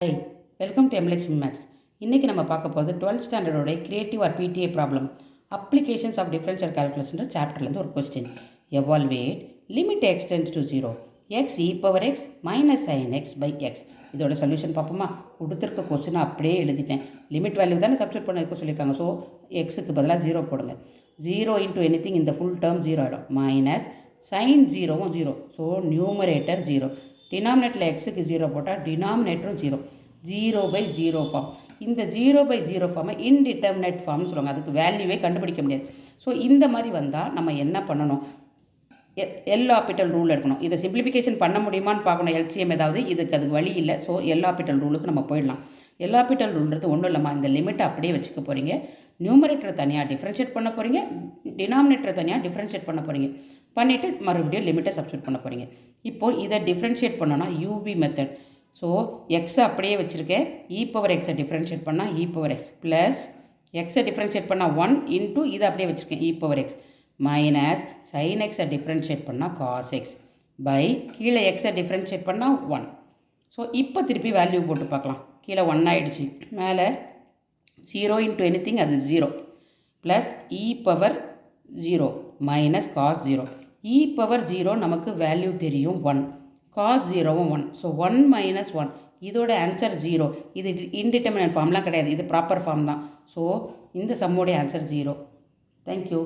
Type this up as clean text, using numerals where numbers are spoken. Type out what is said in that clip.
High, welcome to Emlex maths. இன்றைக்கி நம்ம பார்க்க போகிறது 12th ஸ்டாண்டர்டோட creative or PTA problem applications of differential கால்குலஸ்ன்ற சாப்டர்லேருந்து ஒரு question. Evaluate limit x tends to 0 x e power x minus sine x by x. இதோட solution பார்ப்போமா? கொடுத்துருக்க கொஸ்டினை அப்படியே எழுதிட்டேன். லிமிட் வேல்யூ தானே சப்ஸ்டியூட் பண்ண இருக்க சொல்லியிருக்காங்க. ஸோ எக்ஸுக்கு பதிலாக 0 போடுங்க. 0 இன்ட்டு எனிதிங் இந்த ஃபுல் டேர்ம் 0 ஆகிடும். மைனஸ் சைன் 0வும் 0. So numerator 0. டினாமினேட்டரில் எக்ஸுக்கு 0 போட்டால் டினாமினேட்டரும் 0. 0/0 ஃபார்ம். இந்த 0/0 ஃபார்மை இன்டிட்டர்மினேட் ஃபார்ம்னு சொல்லுவாங்க. அதுக்கு வேல்யூவே கண்டுபிடிக்க முடியாது. ஸோ இந்த மாதிரி வந்தால் நம்ம என்ன பண்ணணும்? எல் ஆப்பிட்டல் ரூல் எடுக்கணும். இதை சிம்பிளிஃபிகேஷன் பண்ண முடியுமான்னு பார்க்கணும். எல்சிஎம் ஏதாவது அதுக்கு வழி இல்லை. ஸோ எல் ஆப்பிட்டல் ரூலுக்கு நம்ம போயிடலாம். எல் ஆப்பிட்டல் ரூல்ன்றது ஒன்றும் இல்லைம்மா, இந்த லிமிட்டை அப்படியே வச்சுக்க போகிறீங்க. நியூமரேட்டரை தனியாக டிஃப்ரென்ஷியேட் பண்ண போகிறீங்க, டினாமினேட்டரை தனியாக டிஃப்ரென்ஷியேட் பண்ண போகிறீங்க. பண்ணிவிட்டு மறுபடியும் லிமிட்டை சப்ஸ்டியூட் பண்ண போகிறீங்க. இப்போது இதை டிஃப்ரென்ஷியேட் பண்ணோன்னா யூவி மெத்தட். ஸோ எக்ஸை அப்படியே வச்சுருக்கேன். இ பவர் எக்ஸை டிஃப்ரென்ஷியேட் பண்ணால் இ பவர் எக்ஸ் ப்ளஸ் எக்ஸை டிஃப்ரென்ஷியேட் பண்ணால் 1 இன்ட்டு இதை அப்படியே வச்சுருக்கேன் இ பவர் எக்ஸ் மைனஸ் சைன் எக்ஸை டிஃப்ரென்ஷியேட் பண்ணால் காஸ் எக்ஸ் பை கீழே எக்ஸை டிஃப்ரென்ஷியேட் பண்ணால் 1. ஸோ இப்போ திருப்பி வேல்யூ போட்டு பார்க்கலாம். கீழே 1 ஆகிடுச்சு. மேலே 0 இன்ட்டு எனிதிங் அது 0 plus e power 0 minus cos 0. E power 0 நமக்கு வேல்யூ தெரியும் 1, காஸ் 0வும் 1. ஸோ 1 மைனஸ் 1, இதோட ஆன்சர் 0. இது இன்டிட்டர்மினேட் ஃபார்ம்லாம் கிடையாது, இது ப்ராப்பர் ஃபார்ம் தான். ஸோ இந்த சம்மோடைய ஆன்சர் 0. தேங்க்யூ.